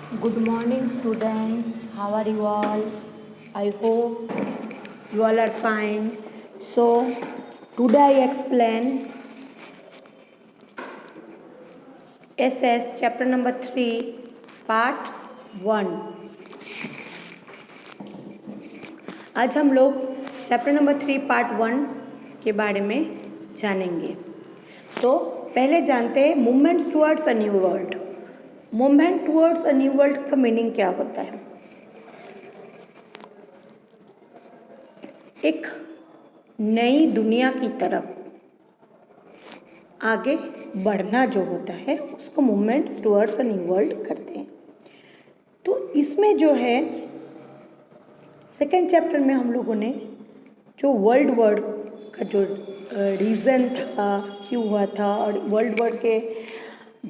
Good morning, students. How are you all? I hope you all are fine. So, today I explain SS chapter number 3, part 1. आज हम लोग chapter number 3 part 1 के बारे में जानेंगे। तो पहले जानते हैं movements towards a new world. Movement towards a new world का मीनिंग क्या होता है? एक नई दुनिया की तरफ आगे बढ़ना जो होता है उसको movements towards a new world कहते हैं। तो इसमें जो है सेकेंड चैप्टर में हम लोगों ने जो वर्ल्ड वॉर का जो रीज़न था, क्यों हुआ था और वर्ल्ड वॉर के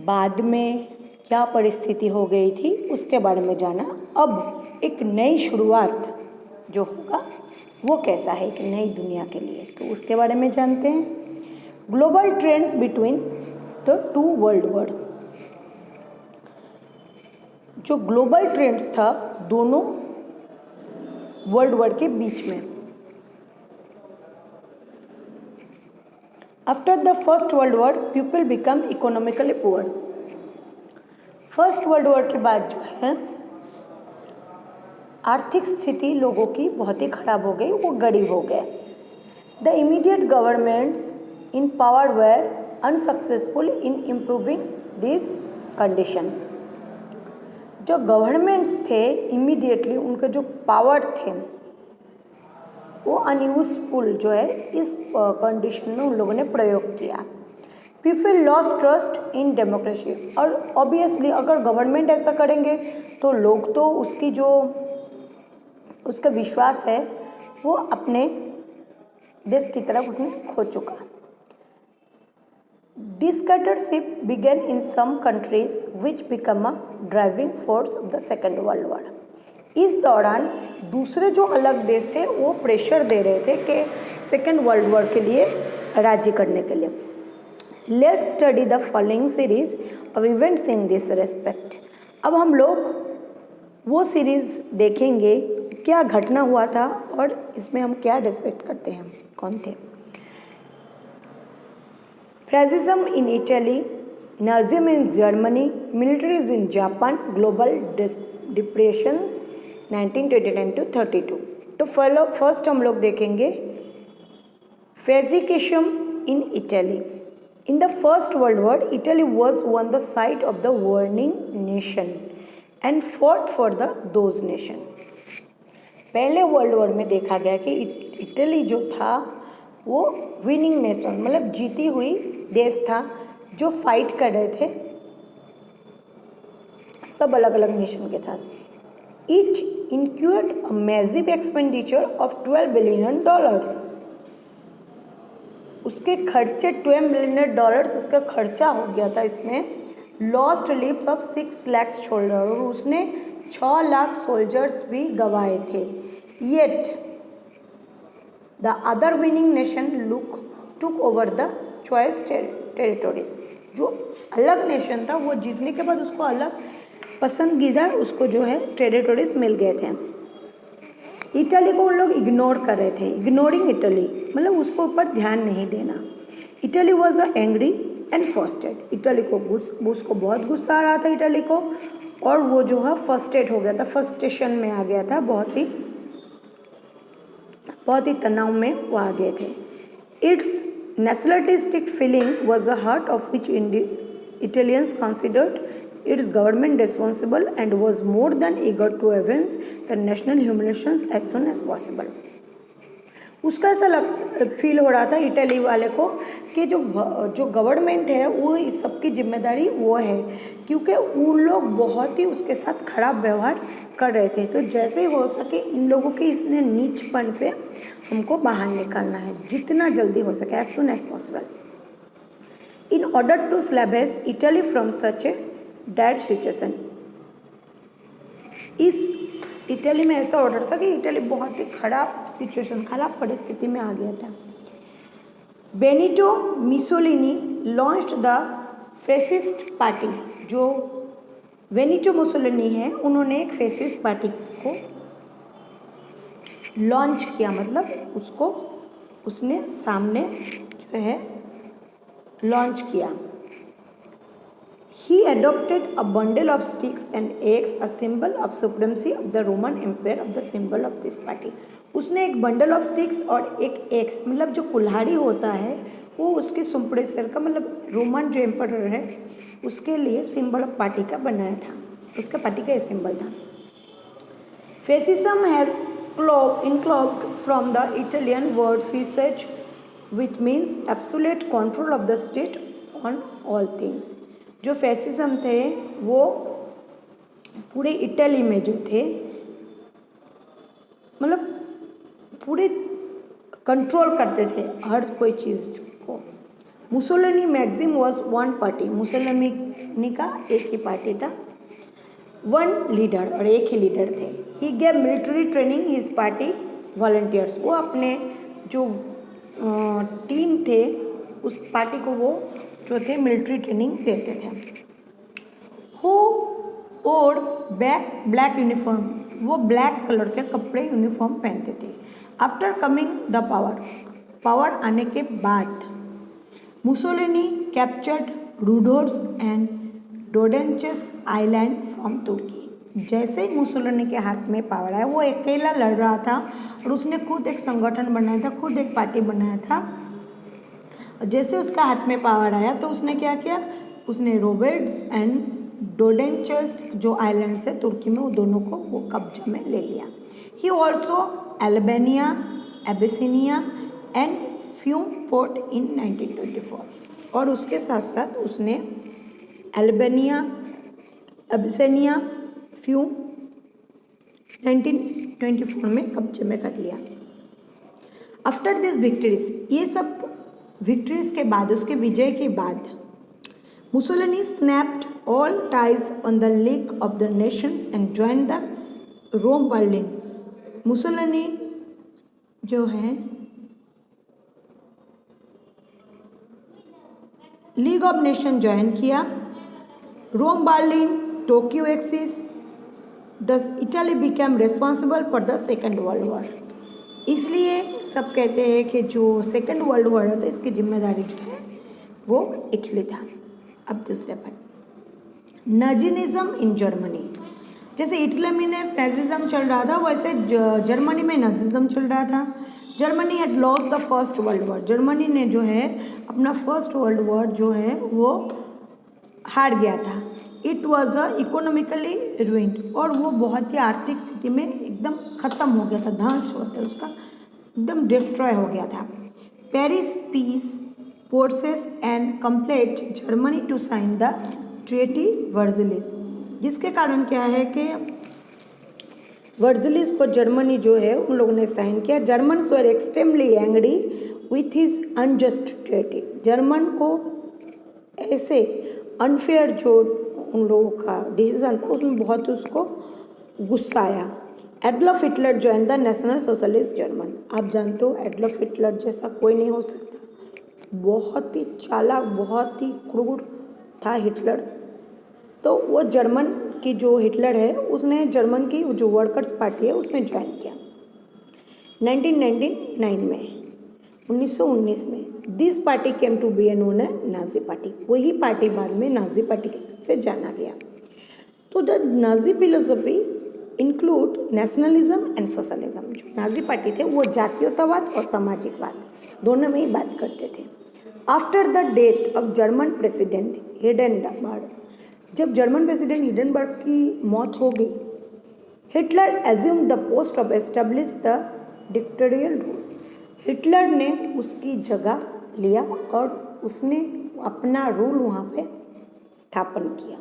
बाद में क्या परिस्थिति हो गई थी उसके बारे में जाना। अब एक नई शुरुआत जो होगा वो कैसा है एक नई दुनिया के लिए, तो उसके बारे में जानते हैं। Global trends between the two world war. जो ग्लोबल ट्रेंड्स था दोनों वर्ल्ड वॉर के बीच में। After the first world war people become economically poor. First world war के बाद जो है आर्थिक स्थिति लोगों की बहुत ही खराब हो गई, वो गरीब हो गए। The immediate governments in power were unsuccessful in improving this condition. जो गवर्नमेंट्स थे इमीडिएटली उनके जो पावर थे वो अनयूजफुल जो है इस कंडीशन में उन लोगों ने प्रयोग किया। People lost trust in democracy. और ऑब्वियसली अगर गवर्नमेंट ऐसा करेंगे तो लोग तो उसकी जो उसका विश्वास है वो अपने देश की तरफ उसने खो चुका। Dictatorship began in some countries which become a driving force of the second world war. इस दौरान दूसरे जो अलग देश थे वो प्रेशर दे रहे थे कि सेकेंड वर्ल्ड वॉर के लिए राजी करने के लिए। Let's study the following series of events in this respect. अब हम लोग वो सीरीज देखेंगे क्या घटना हुआ था और इसमें हम क्या रिस्पेक्ट करते हैं, कौन थे। Fascism in Italy, Nazism in Germany, militaries in Japan, global depression 1929 to 32। तो फर्स्ट हम लोग देखेंगे Fascism in Italy। In the First World War, Italy was on the side of the winning nation and fought for those nation। पहले world war में देखा गया कि Italy जो था वो विनिंग नेशन मतलब जीती हुई देश था जो फाइट कर रहे थे सब अलग अलग नेशन के साथ। It incurred a massive expenditure of $12 billion. उसके खर्चे $12 बिलियन उसका खर्चा हो गया था। इसमें lost lives of 6 lakh soldier और उसने 6 लाख सोल्जर्स भी गंवाए थे। Yet the other winning nation took over the choice territories. जो अलग नेशन था वो जीतने के बाद उसको अलग पसंदीदा उसको जो है टेरिटोरीज मिल गए थे। इटली को उन लोग इग्नोर कर रहे थे, इग्नोरिंग इटली मतलब उसको ऊपर ध्यान नहीं देना। Italy was a angry and frustrated. Italy को उसको बहुत गुस्सा आ रहा था इटली को और वो जो है फर्स्टेड हो गया था, फर्स्टेशन में आ गया था, बहुत ही तनाव में वो आ गए थे। It's nationalistic feeling was the heart of which Italians considered its government responsible and was more than eager to avenge the national humiliations as soon as possible। उसका ऐसा फील हो रहा था इटली वाले को कि जो गवर्नमेंट है वो इस सब की जिम्मेदारी वो है क्योंकि उन लोग बहुत ही उसके साथ खराब व्यवहार कर रहे थे। तो जैसे ही हो सके इन लोगों के इसने नीचपन से हमको बाहर निकालना है जितना जल्दी हो सके, as soon as possible. In order to salvage Italy from such a dead situation. इस इटली में ऐसा ऑर्डर था कि इटली बहुत ही खराब सिचुएशन, खराब परिस्थिति में आ गया था। Benito Mussolini launched the fascist party. जो बेनिटो मुसोलिनी है, उन्होंने एक फैसिस्ट पार्टी को लॉन्च किया, मतलब उसको उसने सामने जो है लॉन्च किया। He adopted a bundle of sticks and eggs, a symbol of supremacy of the Roman Empire, of the symbol of this party. उसने एक बंडल ऑफ स्टिक्स और एक एग्स, मतलब जो कुल्हाड़ी होता है वो उसके सुपरेसर का, मतलब रोमन जो एम्परर है उसके लिए सिंबल ऑफ पार्टी का बनाया था, उसका पार्टी का सिंबल था। Fascism has included from the Italian word facere, which means absolute control of the state on all things. जो फैसिज्म थे वो पूरे इटली में जो थे, मतलब पूरे कंट्रोल करते थे हर कोई चीज़ को। Mussolini maxim was one party, Mussolini का एक ही पार्टी था, वन लीडर, और एक ही लीडर थे। He gave military training his party volunteers, वो अपने जो टीम थे उस पार्टी को वो जो थे मिलिट्री ट्रेनिंग देते थे। हु ओर ब्लैक यूनिफॉर्म, वो ब्लैक कलर के कपड़े यूनिफॉर्म पहनते थे। आफ्टर कमिंग द पावर आने के बाद Mussolini captured Rhodes and Dodecanese island from Turkey. जैसे ही मुसोलिनी के हाथ में पावर आया, वो अकेला लड़ रहा था और उसने खुद एक संगठन बनाया था, खुद एक पार्टी बनाया था। जैसे उसका हाथ में पावर आया तो उसने क्या किया, उसने रोबेट्स एंड डोडेंचस जो आइलैंड्स है तुर्की में, वो दोनों को वो कब्जा में ले लिया। He also Albania, Abyssinia and fume port in 1924, और उसके साथ साथ उसने अल्बानिया, एबिसिनिया, फ्यूम 1924 में कब्जे में कर लिया। आफ्टर दिस विक्ट्रीज, ये सब विक्ट्रीज के बाद, उसके विजय के बाद, Mussolini snapped all ties on the league of the nations and join the Rome Berlin. Mussolini जो है लीग ऑफ नेशन ज्वाइन किया, Rome Berlin, Tokyo axis, thus Italy became responsible for the second world war. इसलिए सब कहते हैं कि जो second world war था इसकी जिम्मेदारी जो है वो इटली था। अब दूसरे पर नाजीनिज्म इन जर्मनी, जैसे इटली में फैसिज्म चल रहा था वैसे जर्मनी में नाजीज्म चल रहा था। Germany had lost the first world war, Germany ने जो है अपना फर्स्ट वर्ल्ड वॉर जो है वो हार गया था। It was a economically ruined, और वो बहुत ही आर्थिक स्थिति में एकदम ख़त्म हो गया था, ध्वंस होता है उसका एकदम डिस्ट्रॉय हो गया था। Paris peace forces and compelled Germany to sign the treaty Versailles, जिसके कारण क्या है कि वर्जिलिस को जर्मनी जो है उन लोगों ने साइन किया। Germans were extremely angry with his unjust treaty, German को ऐसे अनफेयर जो उन लोगों का डिसीजन था उसमें बहुत उसको गुस्सा आया। Adolf Hitler join the national socialist German, आप जानते हो एडल्फ हिटलर जैसा कोई नहीं हो सकता, बहुत ही चालाक, बहुत ही क्रूर था हिटलर। तो वो जर्मन की जो हिटलर है उसने जर्मन की जो वर्कर्स पार्टी है उसमें ज्वाइन किया 1999 में, 1919 में। This party came to be known है नाजी पार्टी, वही पार्टी बाद में नाजी पार्टी के नाम से जाना गया। तो the Nazi philosophy include nationalism and socialism, जो नाजी पार्टी थे वो जातीयतावाद और सामाजिकवाद दोनों में ही बात करते थे। After the death of German president Hindenburg, जब जर्मन प्रेसिडेंट हिडेनबर्ग की मौत हो गई, Hitler assume the post of establish the dictatorial rule, Hitler ने उसकी जगह लिया और उसने अपना रूल वहाँ पे स्थापन किया।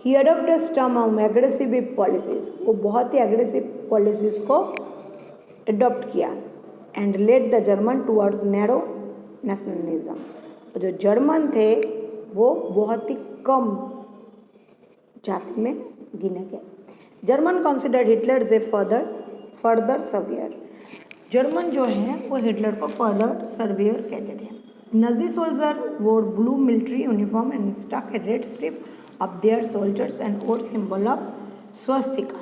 ही adopted some of aggressive policies, वो बहुत ही एग्रेसिव पॉलिसीज को अडॉप्ट किया। And led the German towards narrow nationalism, जो जर्मन थे वो बहुत ही कम जाति में गिने गए। German considered Hitler a further saviour, German जो है वो हिटलर को फर्दर सर्वियर कहते थे। Nazi soldier wore blue military uniform and stuck a red strip of their soldiers and wore symbol of swastika.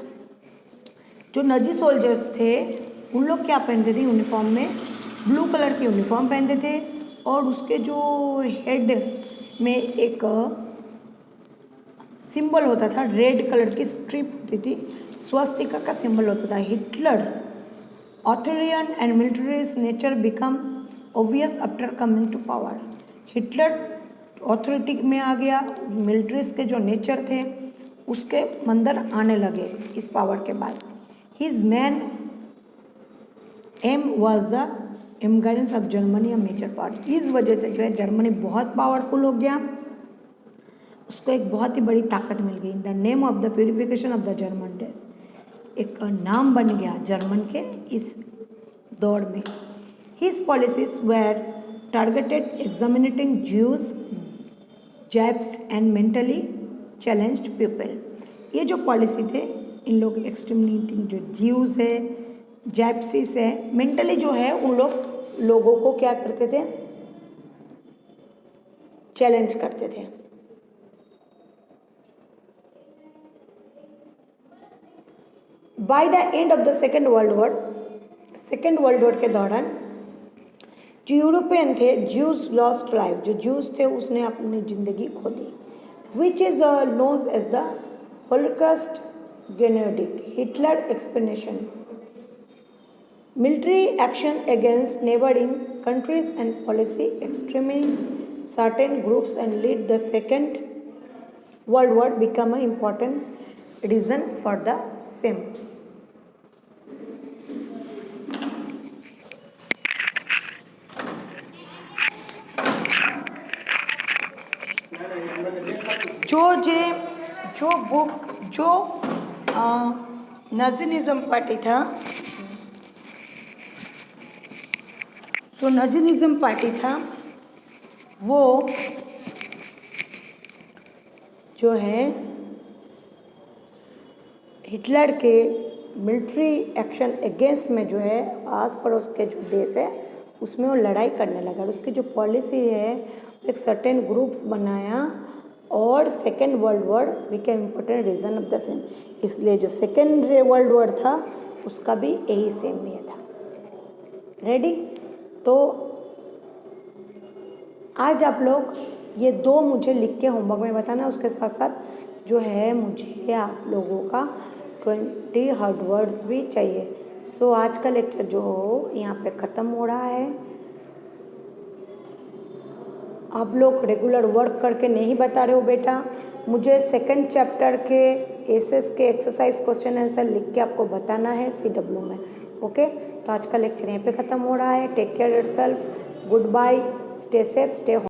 जो नजी सोल्जर्स थे उन लोग क्या पहनते थे यूनिफॉर्म में, ब्लू कलर की यूनिफॉर्म पहनते थे और उसके जो हेड में एक सिंबल होता था, रेड कलर की स्ट्रिप होती थी, स्वस्तिका का सिंबल होता था. Hitler authoritarian and militarist nature become obvious after coming to power. Hitler authority में आ गया, मिलिट्रिस्ट के जो नेचर थे उसके मंदिर आने लगे इस पावर के बाद. His main aim was the emergence of Germany a major part. इस वजह से जो है जर्मनी बहुत पावरफुल हो गया, उसको एक बहुत ही बड़ी ताकत मिल गई. In the name of the purification of the German race, एक नाम बन गया जर्मन के इस दौर में. His policies were targeted exterminating Jews, Japs and mentally challenged people. ये जो पॉलिसी थे इन लोग एक्सटर्मिनेटिंग जो ज्यूज है, जैप्सिस है, मेंटली जो है उन लोगों को क्या करते थे, चैलेंज करते थे. By the end of the second world war के दौरान जो यूरोपियन थे, ज्यूज लॉस्ट लाइफ, जो ज्यूज थे उसने अपनी जिंदगी खो दी. Which is known as the Holocaust genocide. Hitler explanation, military action against neighboring countries and policy extreming certain groups and lead the Second World War become an important reason for the same. जो book जो नाज़िज़म party था, तो नाज़िज़म party था वो जो है Hitler के military action against में जो है आस पड़ोस के जो देश है उसमें वो लड़ाई करने लगा. उसकी जो पॉलिसी है एक सर्टेन ग्रुप्स बनाया और second world war became important reason of the same. इसलिए जो सेकेंड वर्ल्ड वॉर था उसका भी यही सेम ये था. रेडी? तो आज आप लोग ये दो मुझे लिख के होमवर्क में बताना, उसके साथ साथ जो है मुझे आप लोगों का 20 हार्ड वर्ड्स भी चाहिए. सो आज का लेक्चर जो यहाँ पे ख़त्म हो रहा है. आप लोग रेगुलर वर्क करके नहीं बता रहे हो बेटा, मुझे सेकंड चैप्टर के एसएस के एक्सरसाइज क्वेश्चन आंसर लिख के आपको बताना है CW में. ओके, तो आज का लेक्चर यहीं पे ख़त्म हो रहा है. Take care yourself, goodbye, stay safe, stay home.